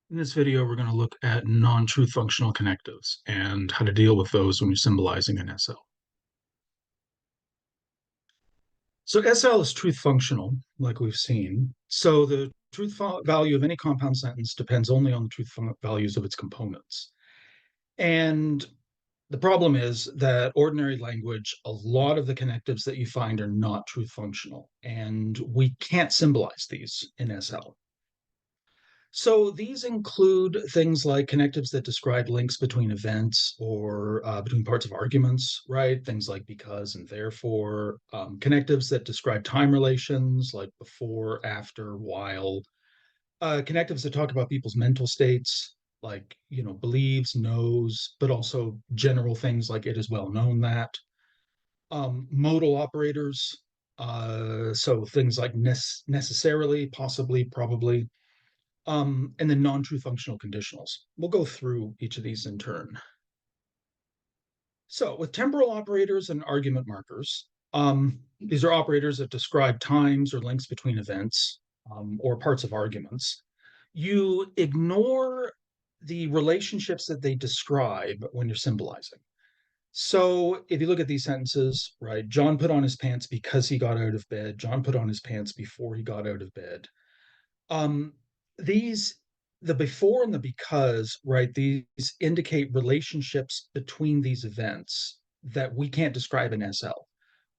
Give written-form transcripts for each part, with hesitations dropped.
In this video, we're going to look at non-truth functional connectives and how to deal with those when you're symbolizing an SL. So SL is truth functional, like we've seen. So the truth value of any compound sentence depends only on the truth values of its components. And the problem is that ordinary language, a lot of the connectives that you find are not truth functional, and we can't symbolize these in SL. So these include things like connectives that describe links between events or between parts of arguments, right? Things like because and therefore. Connectives that describe time relations, like before, after, while. Connectives that talk about people's mental states, like, believes, knows, but also general things like it is well known that. Modal operators, so things like necessarily, possibly, probably, and then non-true functional conditionals. We'll go through each of these in turn. So with temporal operators and argument markers, these are operators that describe times or links between events or parts of arguments. You ignore the relationships that they describe when you're symbolizing. So if you look at these sentences, right, John put on his pants because he got out of bed. John put on his pants before he got out of bed. Um, these, the before and the because, right, these indicate relationships between these events that we can't describe in SL.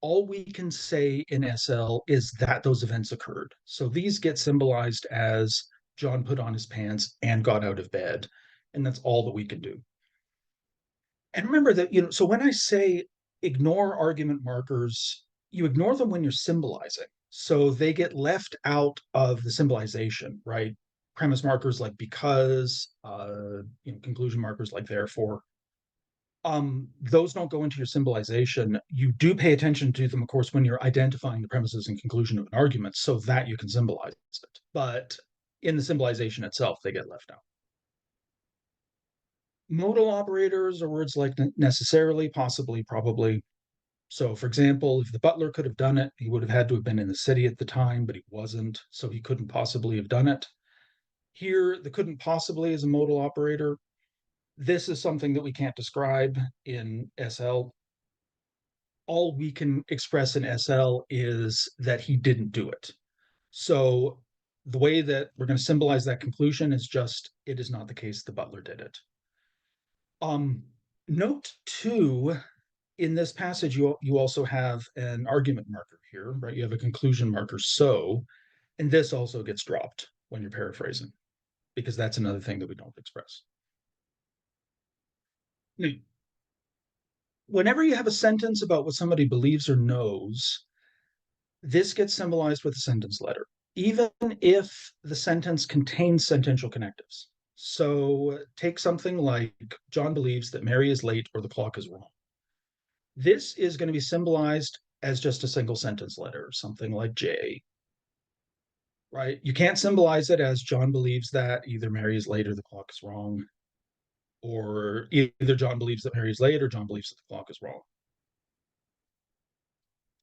All we can say in SL is that those events occurred. So these get symbolized as John put on his pants and got out of bed. And that's all that we can do. And remember that, so when I say ignore argument markers, you ignore them when you're symbolizing. So they get left out of the symbolization, right? Premise markers like because, conclusion markers like therefore. Those don't go into your symbolization. You do pay attention to them, of course, when you're identifying the premises and conclusion of an argument so that you can symbolize it. But in the symbolization itself, they get left out. Modal operators are words like necessarily, possibly, probably. So, for example, if the butler could have done it, he would have had to have been in the city at the time, but he wasn't, so he couldn't possibly have done it. Here, the couldn't possibly is a modal operator. This is something that we can't describe in SL. All we can express in SL is that he didn't do it. So, the way that we're going to symbolize that conclusion is just it is not the case the butler did it. Um, Note two, in this passage, you also have an argument marker here, right? You have a conclusion marker, so, and this also gets dropped when you're paraphrasing, because that's another thing that we don't express. Whenever you have a sentence about what somebody believes or knows, this gets symbolized with a sentence letter, even if the sentence contains sentential connectives. So take something like John believes that Mary is late or the clock is wrong. This is going to be symbolized as just a single sentence letter, something like J, right? You can't symbolize it as John believes that either Mary is late or the clock is wrong, or either John believes that Mary is late or John believes that the clock is wrong.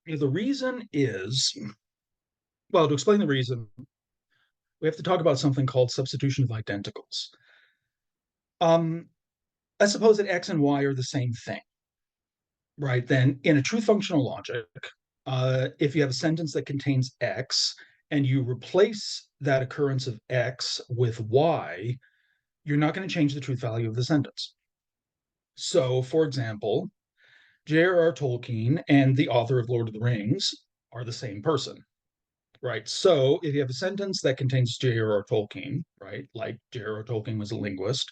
The reason is, well, to explain the reason, we have to talk about something called substitution of identicals. Um, let's suppose that X and Y are the same thing, right? Then in a truth functional logic, if you have a sentence that contains X and you replace that occurrence of X with Y, you're not going to change the truth value of the sentence. So, for example, J.R.R. Tolkien and the author of Lord of the Rings are the same person, right? So, if you have a sentence that contains J.R.R. Tolkien, right, like J.R.R. Tolkien was a linguist,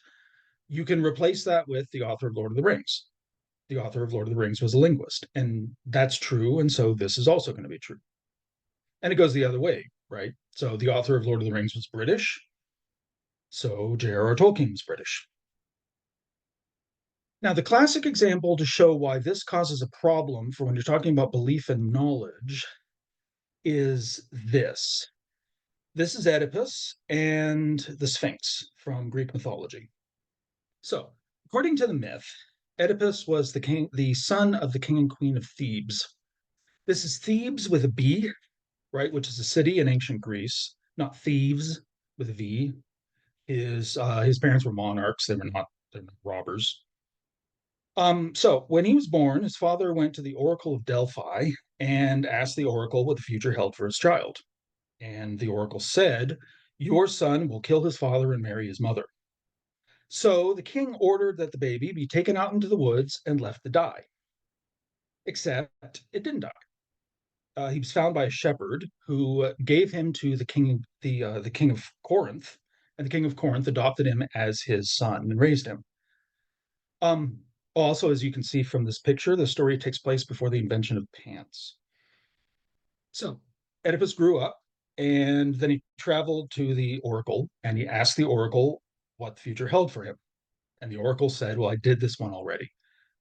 you can replace that with the author of Lord of the Rings. The author of Lord of the Rings was a linguist, and that's true. And so this is also going to be true. And it goes the other way, right? So the author of Lord of the Rings was British, so J.R.R. Tolkien was British. Now, the classic example to show why this causes a problem for when you're talking about belief and knowledge is this. This is Oedipus and the Sphinx from Greek mythology. So, according to the myth, Oedipus was the son of the king and queen of Thebes. This is Thebes with a B, right, which is a city in ancient Greece, not thieves with a V. His parents were monarchs. They were not robbers. So when he was born, his father went to the Oracle of Delphi and asked the Oracle what the future held for his child. And the Oracle said, "Your son will kill his father and marry his mother." So the king ordered that the baby be taken out into the woods and left to die. Except it didn't die. He was found by a shepherd who gave him to the king of Corinth, and the king of Corinth adopted him as his son and raised him. Um, Also, as you can see from this picture, the story takes place before the invention of pants. So Oedipus grew up, and then he traveled to the oracle, and he asked the oracle what the future held for him. And the oracle said, "Well, I did this one already.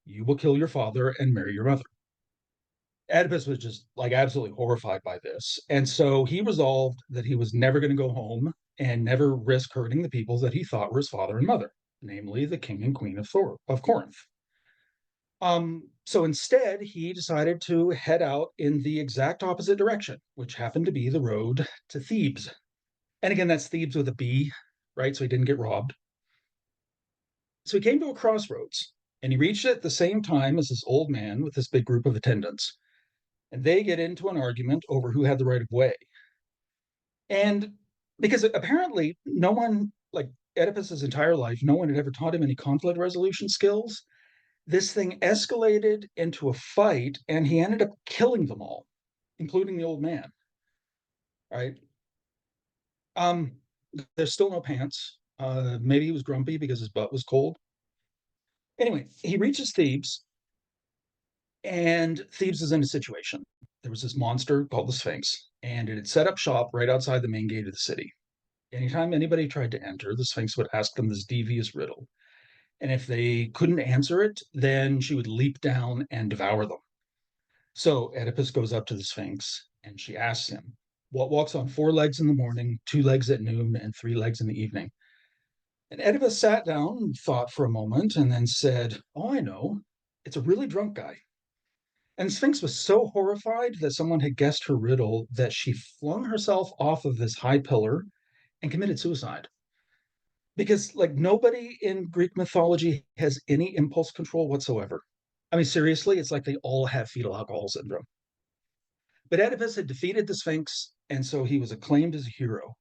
You will kill your father and marry your mother." Oedipus was just like absolutely horrified by this. And so he resolved that he was never going to go home and never risk hurting the people that he thought were his father and mother, namely the king and queen of Corinth. So instead, he decided to head out in the exact opposite direction, which happened to be the road to Thebes. And again, that's Thebes with a B, right? So he didn't get robbed. So he came to a crossroads and he reached it at the same time as this old man with this big group of attendants. And they get into an argument over who had the right of way. And because apparently no one, like Oedipus's entire life, no one had ever taught him any conflict resolution skills. This thing escalated into a fight, and he ended up killing them all, including the old man. Right? Um, there's still no pants. Maybe he was grumpy because his butt was cold. Anyway, he reaches Thebes, and Thebes is in a situation. There was this monster called the Sphinx, and it had set up shop right outside the main gate of the city. Anytime anybody tried to enter, the Sphinx would ask them this devious riddle. And if they couldn't answer it, then she would leap down and devour them. So Oedipus goes up to the Sphinx and she asks him, "What walks on four legs in the morning, two legs at noon, and three legs in the evening?" And Oedipus sat down and thought for a moment and then said, "Oh, I know. It's a really drunk guy." And the Sphinx was so horrified that someone had guessed her riddle that she flung herself off of this high pillar and committed suicide. Because, like, nobody in Greek mythology has any impulse control whatsoever. I mean, seriously, it's like they all have fetal alcohol syndrome. But Oedipus had defeated the Sphinx, and so he was acclaimed as a hero.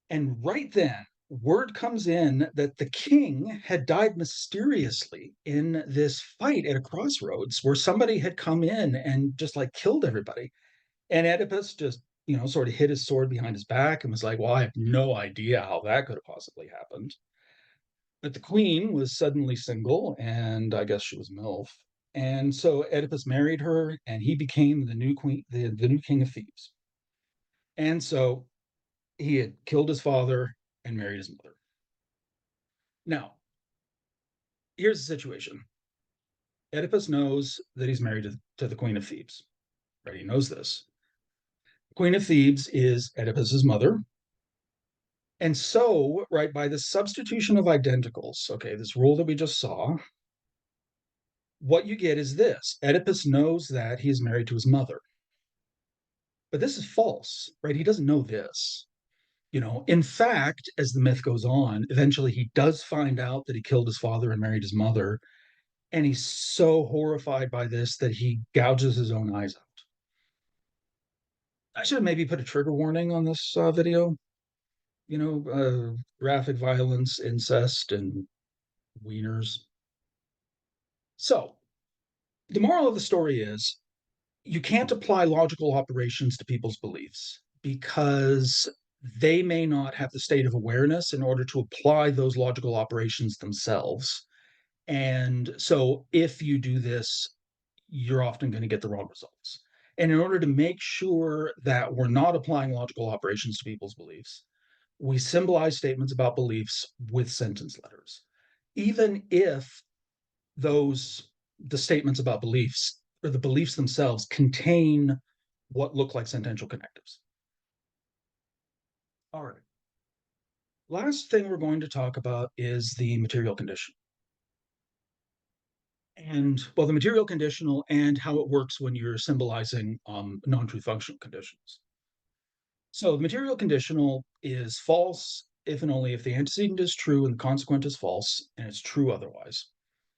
And right then, word comes in that the king had died mysteriously in this fight at a crossroads where somebody had come in and just like killed everybody. And Oedipus just, sort of hid his sword behind his back and was like, "Well, I have no idea how that could have possibly happened." But the queen was suddenly single, and I guess she was MILF. And so Oedipus married her, and he became the new queen, the new king of Thebes. And so he had killed his father and married his mother. Now, here's the situation. Oedipus knows that he's married to the queen of Thebes. Right? He knows this. The queen of Thebes is Oedipus's mother. And so, right, by the substitution of identicals, okay, this rule that we just saw, what you get is this. Oedipus knows that he is married to his mother. But this is false, right? He doesn't know this. In fact, as the myth goes on, eventually he does find out that he killed his father and married his mother. And he's so horrified by this that he gouges his own eyes out. I should have maybe put a trigger warning on this video. Graphic violence, incest, and wieners. So the moral of the story is you can't apply logical operations to people's beliefs because they may not have the state of awareness in order to apply those logical operations themselves. And so if you do this, you're often going to get the wrong results. And in order to make sure that we're not applying logical operations to people's beliefs, we symbolize statements about beliefs with sentence letters, even if those the statements about beliefs or the beliefs themselves contain what look like sentential connectives. All right. Last thing we're going to talk about is the material condition. And well, the material conditional and how it works when you're symbolizing non-true functional conditions. So the material conditional is false if and only if the antecedent is true and the consequent is false, and it's true otherwise.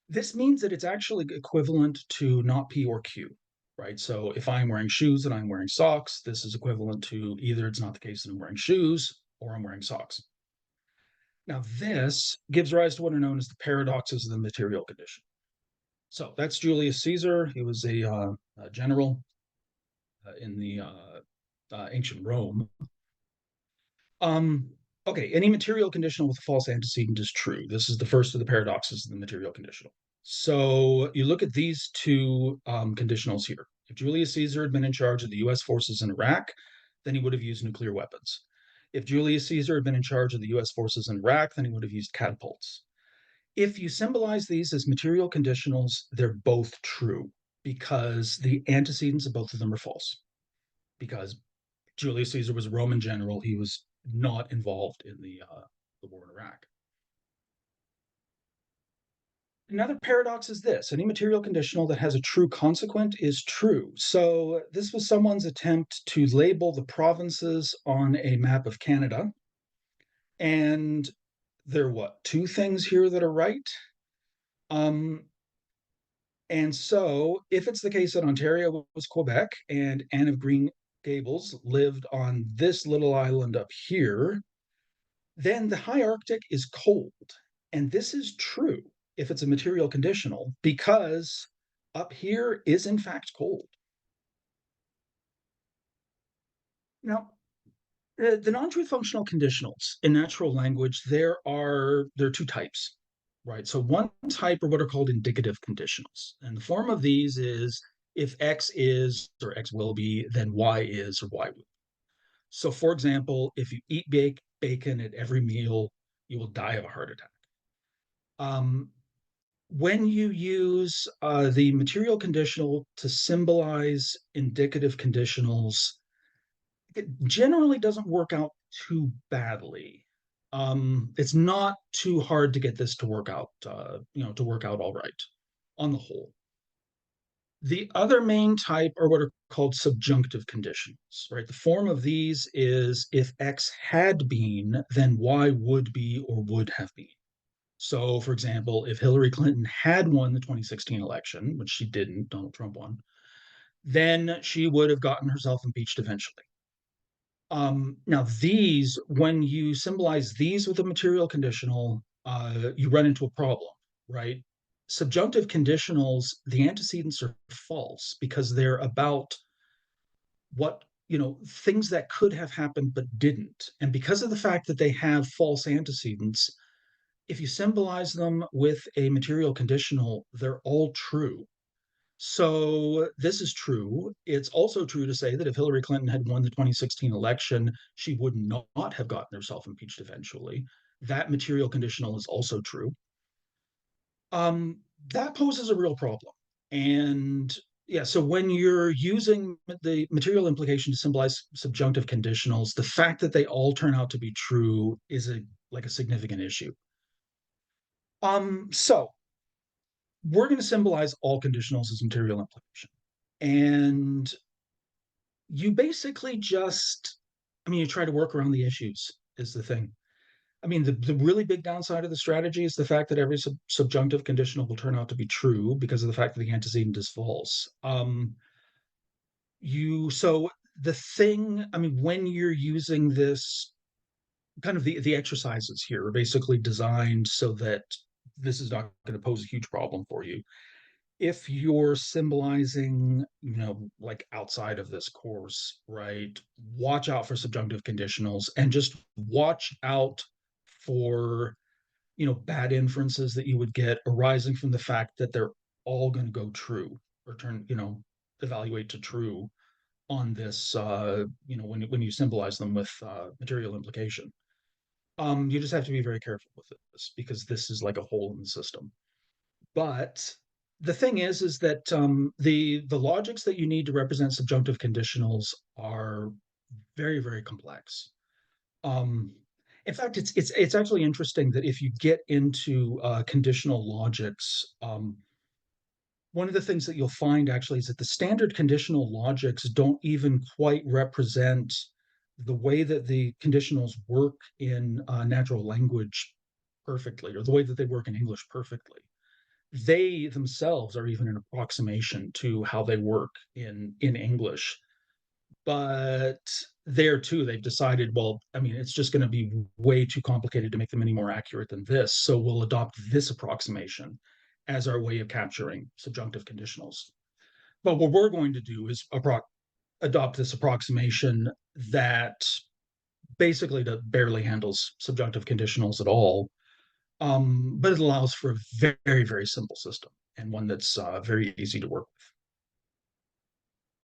This means that it's actually equivalent to not P or Q, right? So if I'm wearing shoes and I'm wearing socks, this is equivalent to either it's not the case that I'm wearing shoes or I'm wearing socks. Now, this gives rise to what are known as the paradoxes of the material condition. So that's Julius Caesar. He was a general in the ancient Rome. Um, okay, any material conditional with a false antecedent is true. This is the first of the paradoxes of the material conditional. So you look at these two conditionals here. If Julius Caesar had been in charge of the US forces in Iraq, then he would have used nuclear weapons. If Julius Caesar had been in charge of the US forces in Iraq, then he would have used catapults. If you symbolize these as material conditionals, they're both true because the antecedents of both of them are false. Because Julius Caesar was a Roman general, he was not involved in the war in Iraq. Another paradox is this: any material conditional that has a true consequent is true. So, this was someone's attempt to label the provinces on a map of Canada. And there are what, two things here that are right? Um, And so, if it's the case that Ontario was Quebec and Anne of Green Gables lived on this little island up here, then the high Arctic is cold. And this is true if it's a material conditional, because up here is in fact cold. Now, the non-truth functional conditionals in natural language, there are two types, right? So one type are what are called indicative conditionals, and the form of these is if X is or X will be, then Y is or Y will. So, for example, if you eat bacon at every meal, you will die of a heart attack. Um, when you use the material conditional to symbolize indicative conditionals, it generally doesn't work out too badly. It's not too hard to get this to work out, to work out all right on the whole. The other main type are what are called subjunctive conditions, right? The form of these is if X had been, then Y would be or would have been. So, for example, if Hillary Clinton had won the 2016 election, which she didn't, Donald Trump won, then she would have gotten herself impeached eventually. Now, these, when you symbolize these with a material conditional, you run into a problem, right? Subjunctive conditionals, the antecedents are false because they're about what, things that could have happened but didn't. And because of the fact that they have false antecedents, if you symbolize them with a material conditional, they're all true. So this is true. It's also true to say that if Hillary Clinton had won the 2016 election, she would not have gotten herself impeached eventually. That material conditional is also true. Um, that poses a real problem. And yeah, so when you're using the material implication to symbolize subjunctive conditionals, the fact that they all turn out to be true is a significant issue. So we're going to symbolize all conditionals as material implication. And you basically just, you try to work around the issues, is the thing. The really big downside of the strategy is the fact that every subjunctive conditional will turn out to be true because of the fact that the antecedent is false. So the thing, when you're using this, kind of the exercises here are basically designed so that this is not going to pose a huge problem for you. If you're symbolizing, like outside of this course, right, watch out for subjunctive conditionals and just watch out for, bad inferences that you would get arising from the fact that they're all going to go true or evaluate to true on this, when you symbolize them with material implication. You just have to be very careful with this because this is like a hole in the system. But the thing is that the logics that you need to represent subjunctive conditionals are very, very complex. Um, in fact, it's actually interesting that if you get into conditional logics, one of the things that you'll find actually is that the standard conditional logics don't even quite represent the way that the conditionals work in natural language perfectly, or the way that they work in English perfectly, they themselves are even an approximation to how they work in English. But there too, they've decided, well, I mean, it's just going to be way too complicated to make them any more accurate than this. So we'll adopt this approximation as our way of capturing subjunctive conditionals. But what we're going to do is adopt this approximation that basically barely handles subjunctive conditionals at all. But it allows for a very, very simple system, and one that's very easy to work with.